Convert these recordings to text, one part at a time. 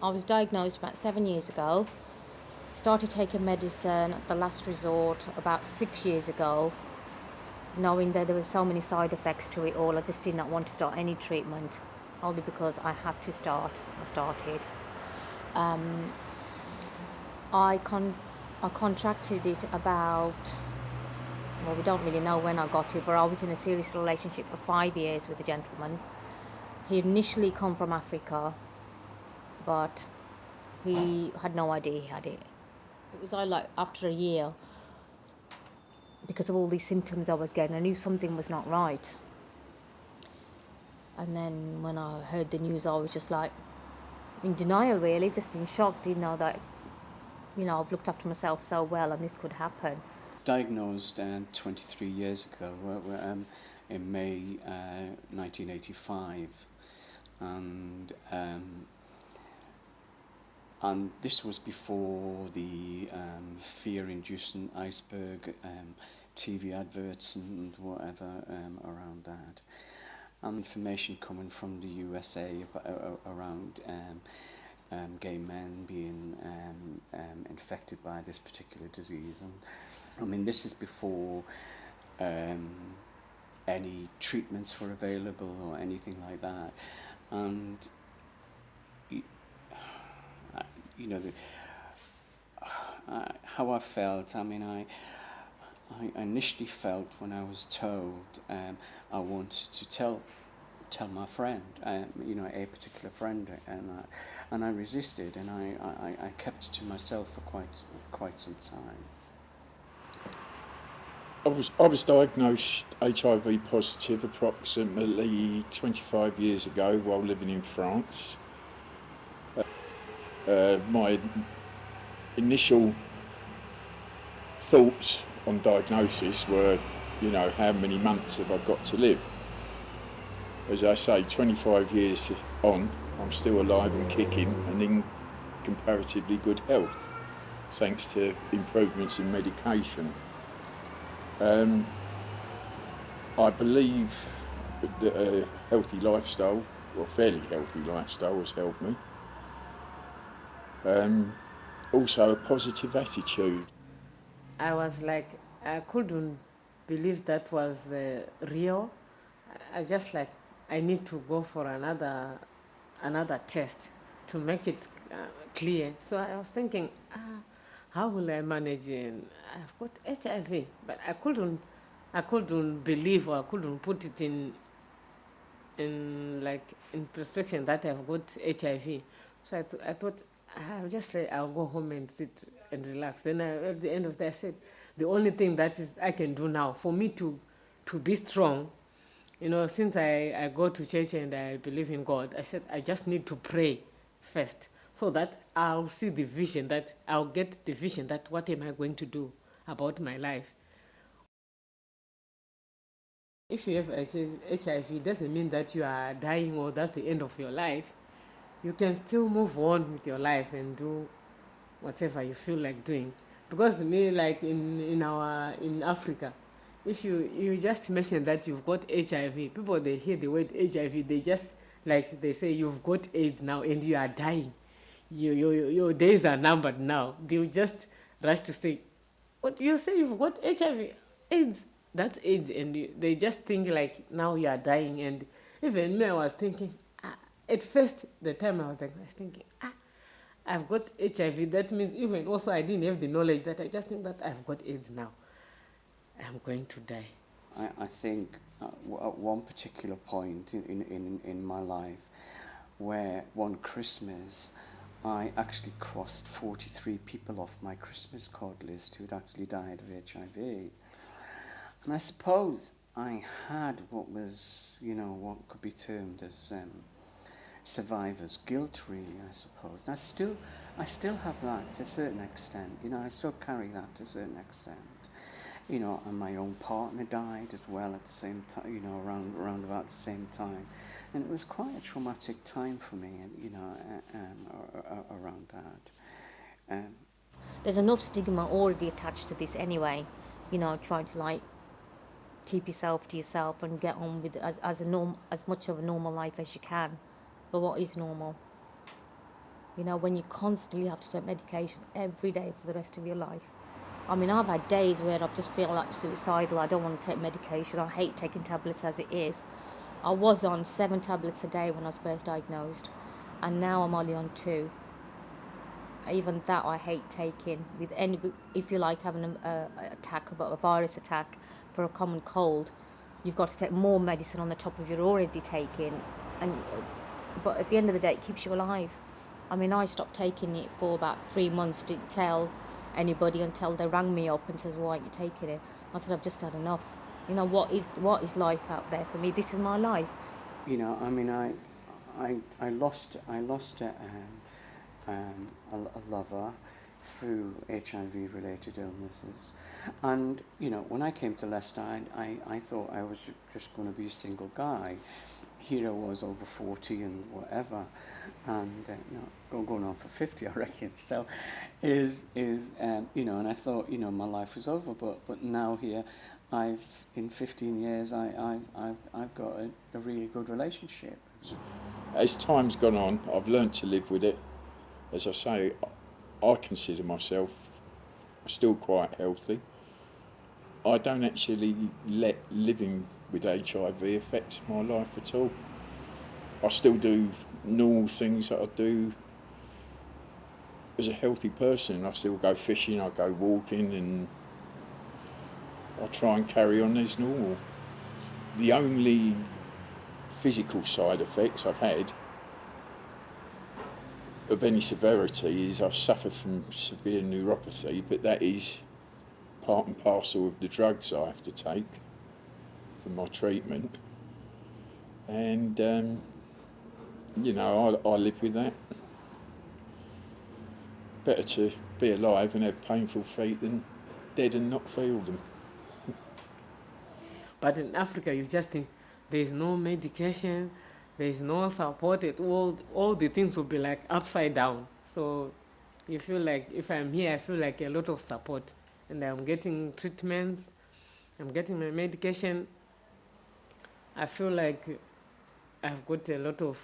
I was diagnosed about 7 years ago. Started taking medicine at the last resort about 6 years ago, knowing that there were so many side effects to it all. I just did not want to start any treatment, only because I had to start. I started. I contracted it about, well, we don't really know when I got it, but I was in a serious relationship for 5 years with a gentleman. He initially come from Africa, but he had no idea he had it. It was like after a year, because of all these symptoms I was getting, I knew something was not right. And then when I heard the news, I was just like in denial, really, just in shock. Didn't know that, I've looked after myself so well and this could happen. Diagnosed 23 years ago, in May 1985, and this was before the fear-inducing iceberg TV adverts and whatever around that. And information coming from the USA around gay men being infected by this particular disease. And I mean, this is before any treatments were available or anything like that. And how I felt, I mean, I initially felt when I was told I wanted to tell my friend, a particular friend, and I resisted, and I kept it to myself for quite some time. I was diagnosed HIV positive approximately 25 years ago while living in France. My initial thoughts on diagnosis were, how many months have I got to live? As I say, 25 years on, I'm still alive and kicking and in comparatively good health, thanks to improvements in medication. I believe that a healthy lifestyle, or fairly healthy lifestyle, has helped me. Also a positive attitude. I was like, I couldn't believe that was real. I just like, I need to go for another test to make it clear. So I was thinking, how will I manage? I've got HIV, but I couldn't believe, or I couldn't put it in perspective that I've got HIV. So I thought I'll just say I'll go home and sit and relax. Then at the end of that, I said the only thing that is I can do now for me to be strong, since I go to church and I believe in God, I said I just need to pray first, so that I'll see the vision, that I'll get the vision that what am I going to do about my life. If you have HIV, it doesn't mean that you are dying or that's the end of your life. You can still move on with your life and do whatever you feel like doing. Because to me, like in Africa, if you just mention that you've got HIV, people, they hear the word HIV, they just, like, they say you've got AIDS now and you are dying. Your days are numbered now. They'll just rush to say, what, you say you've got HIV, AIDS, that's AIDS, and they just think like now you are dying. And even me, I was thinking, at first, the time I was thinking, I've got HIV. That means even also I didn't have the knowledge, that I just think that I've got AIDS now. I'm going to die. I think at one particular point in my life, where one Christmas I actually crossed 43 people off my Christmas card list who'd actually died of HIV. And I suppose I had what was, what could be termed as survivor's guilt, really, I suppose. And I still have that to a certain extent. I still carry that to a certain extent. And my own partner died as well at the same time, around about the same time. And it was quite a traumatic time for me, around that. There's enough stigma already attached to this anyway. Trying to keep yourself to yourself and get on with as much of a normal life as you can. But what is normal? You know, when you constantly have to take medication every day for the rest of your life. I mean, I've had days where I've just feel like suicidal. I don't want to take medication. I hate taking tablets as it is. I was on 7 tablets a day when I was first diagnosed, and now I'm only on 2. Even that I hate taking. With any, if you like having a attack, about a virus attack for a common cold, you've got to take more medicine on the top of your already taking, and but at the end of the day, it keeps you alive. I mean, I stopped taking it for about 3 months. Didn't tell anybody until they rang me up and says, "Why aren't you taking it?" I said, "I've just had enough." You know, what is life out there for me? This is my life. You know, I mean, I lost a lover through HIV-related illnesses, and you know, when I came to Leicester, I thought I was just going to be a single guy. Here I was, over 40 and whatever, and you know, going on for 50, I reckon. So, you know, and I thought, you know, my life was over, but now here, in 15 years, I've got a really good relationship. As time's gone on, I've learnt to live with it. As I say, I consider myself still quite healthy. I don't actually let living with HIV affect my life at all. I still do normal things that I do as a healthy person. I still go fishing, I go walking, and I try and carry on as normal. The only physical side effects I've had of any severity is I suffer from severe neuropathy, but that is part and parcel of the drugs I have to take for my treatment. And, you know, I live with that. Better to be alive and have painful feet than dead and not feel them. But in Africa, you just think there's no medication, there's no support at all the things will be like upside down. So you feel like if I'm here, I feel like a lot of support. And I'm getting treatments, I'm getting my medication. I feel like I've got a lot of,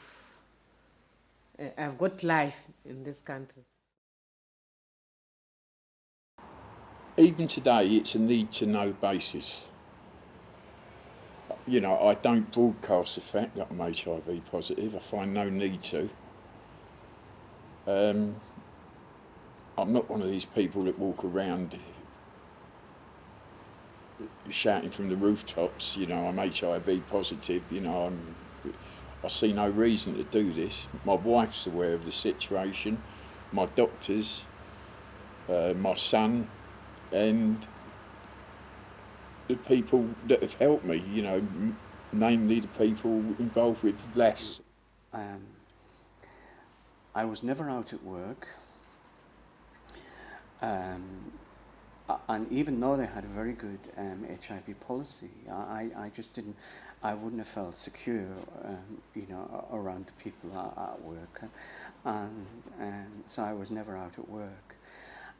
I've got life in this country. Even today, it's a need-to-know basis. You know, I don't broadcast the fact that I'm HIV positive. I find no need to. I'm not one of these people that walk around shouting from the rooftops, you know, I'm HIV positive, you know, I see no reason to do this. My wife's aware of the situation, my doctors, my son, and the people that have helped me, you know, namely the people involved with Les. I was never out at work, and even though they had a very good HIV policy, I just didn't, I wouldn't have felt secure, you know, around the people at work, and so I was never out at work.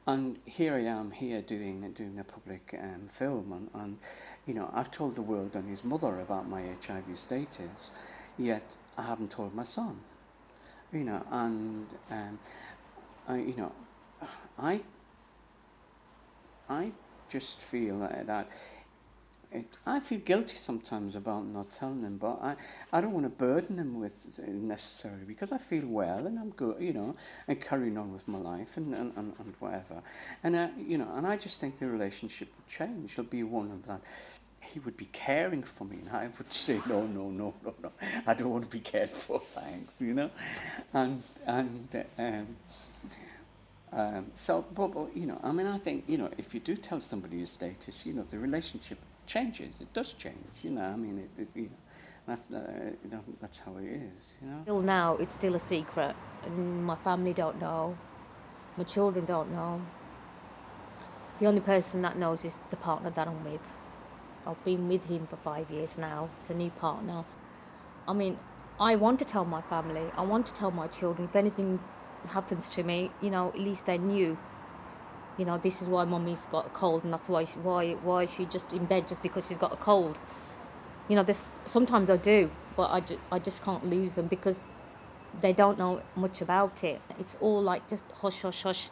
And here I am here doing a public film, and you know, I've told the world and his mother about my HIV status, yet I haven't told my son. You know, and you know, I just feel that I feel guilty sometimes about not telling them, but I don't want to burden them with necessarily, because I feel well and I'm good, you know, and carrying on with my life and whatever. And, you know, and I just think the relationship would change. It'll be one of that. He would be caring for me, and I would say, no, I don't want to be cared for, thanks, you know. So, but, you know, I mean, I think, you know, if you do tell somebody your status, you know, the relationship changes. It does change, you know. I mean, you know, that's how it is, you know. Till now, it's still a secret. And my family don't know. My children don't know. The only person that knows is the partner that I'm with. I've been with him for 5 years now. It's a new partner. I mean, I want to tell my family. I want to tell my children. If anything happens to me, you know, at least they knew. You know, this is why Mummy's got a cold, and that's why she just in bed just because she's got a cold. You know, this sometimes I do, but I just can't lose them, because they don't know much about it. It's all like just hush, hush, hush,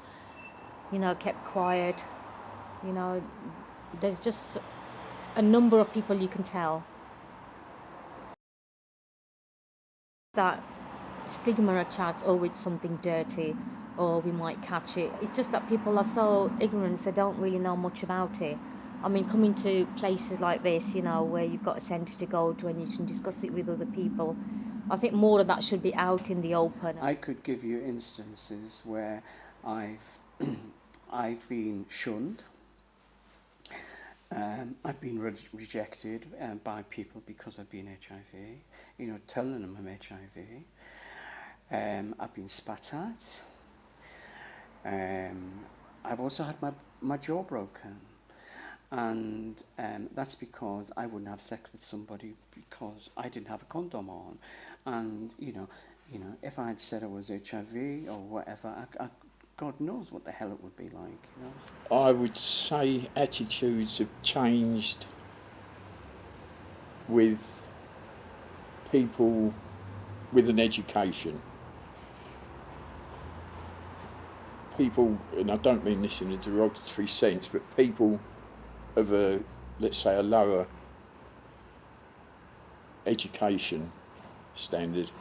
kept quiet. You know, there's just a number of people you can tell that stigma attached, oh, it's something dirty, or we might catch it. It's just that people are so ignorant, they don't really know much about it. I mean, coming to places like this, where you've got a centre to go to and you can discuss it with other people, I think more of that should be out in the open. I could give you instances where I've I've been shunned. I've been rejected by people because I've been HIV, telling them I'm HIV. I've been spat at. I've also had my jaw broken. And that's because I wouldn't have sex with somebody because I didn't have a condom on. And, if I had said I was HIV or whatever, God knows what the hell it would be like, I would say attitudes have changed with people with an education. People, and I don't mean this in a derogatory sense, but people of let's say a lower education standard,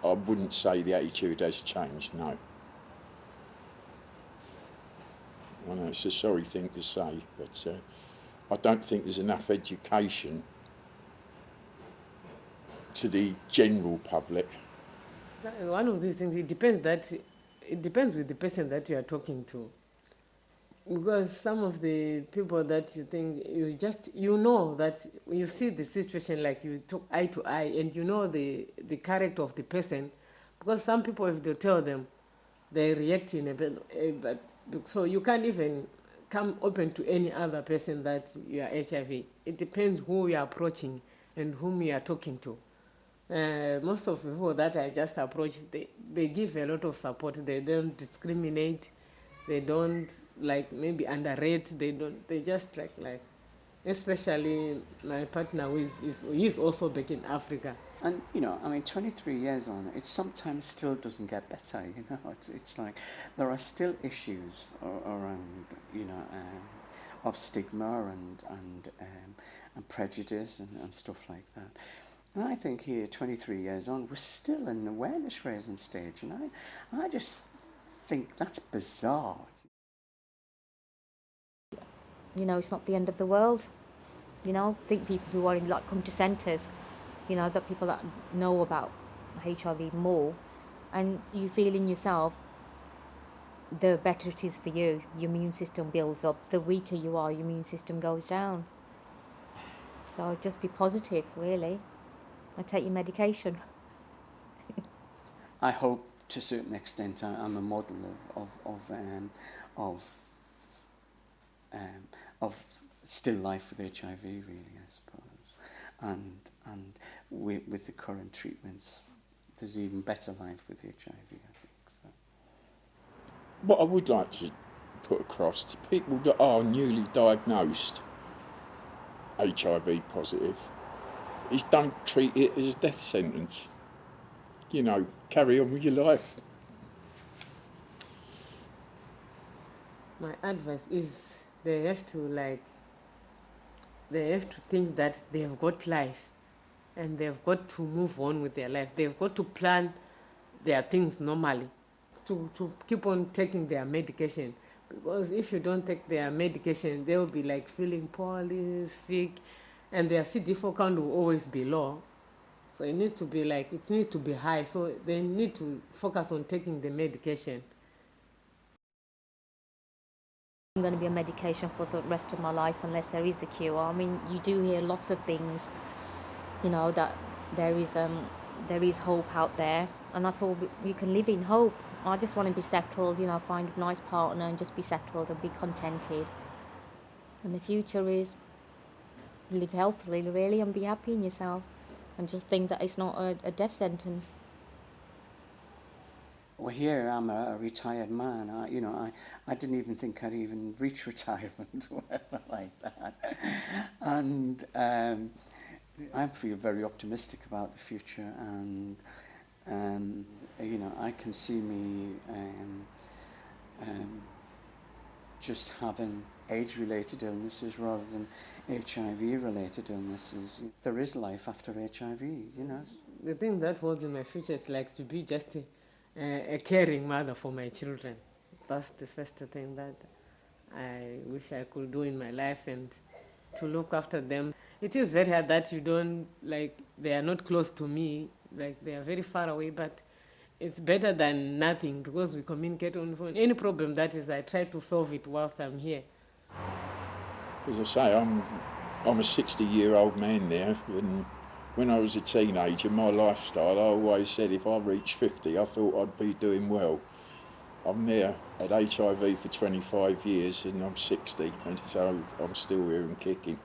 I wouldn't say the attitude has changed, no. I know it's a sorry thing to say, but I don't think there's enough education to the general public. One of these things, it depends with the person that you are talking to. Because some of the people that you think, that you see the situation, like you talk eye to eye, and the character of the person. Because some people, if they tell them, they react in a bit, but so you can't even come open to any other person that you are HIV. It depends who you are approaching and whom you are talking to. Most of the people that I just approach, they give a lot of support. They don't discriminate. They don't maybe underrate. They just like, especially my partner who he's also back in Africa. And, 23 years on, it sometimes still doesn't get better, It's like there are still issues around, of stigma and prejudice and stuff like that. And I think here, 23 years on, we're still in an awareness-raising stage, I just think that's bizarre. It's not the end of the world. Think people who are come to centres, that people that know about HIV more, and you feel in yourself, the better it is for you. Your immune system builds up. The weaker you are, your immune system goes down. So just be positive, really, and take your medication. I hope, to a certain extent, I'm a model of still life with HIV, really, I suppose. And with the current treatments, there's even better life with HIV, I think. So. What I would like to put across to people that are newly diagnosed HIV positive is don't treat it as a death sentence. Carry on with your life. My advice is they have to think that they've got life and they've got to move on with their life. They've got to plan their things normally, to keep on taking their medication. Because if you don't take their medication, they'll be feeling poorly, sick, and their CD4 count will always be low. So it needs to be high. So they need to focus on taking the medication. I'm going to be on medication for the rest of my life unless there is a cure. I mean, you do hear lots of things, that there is hope out there, and that's all you can live in, hope. I just want to be settled, find a nice partner and just be settled and be contented. And the future is live healthily, really, and be happy in yourself, and just think that it's not a death sentence. Well, here I'm a retired man. I didn't even think I'd even reach retirement or whatever like that. And I feel very optimistic about the future, and And, you know, I can see me just having AIDS-related illnesses rather than HIV-related illnesses. There is life after HIV, you know. The thing that holds in my future is like to be just a caring mother for my children. That's the first thing that I wish I could do in my life, and to look after them. It is very hard that you don't, like, they are not close to me, like they are very far away, but it's better than nothing because we communicate on the phone. Any problem that is, I try to solve it whilst I'm here. As I say, I'm a 60-year-old man now, and when I was a teenager, my lifestyle, I always said if I reached 50, I thought I'd be doing well. I'm now had HIV for 25 years and I'm 60, and so I'm still here and kicking.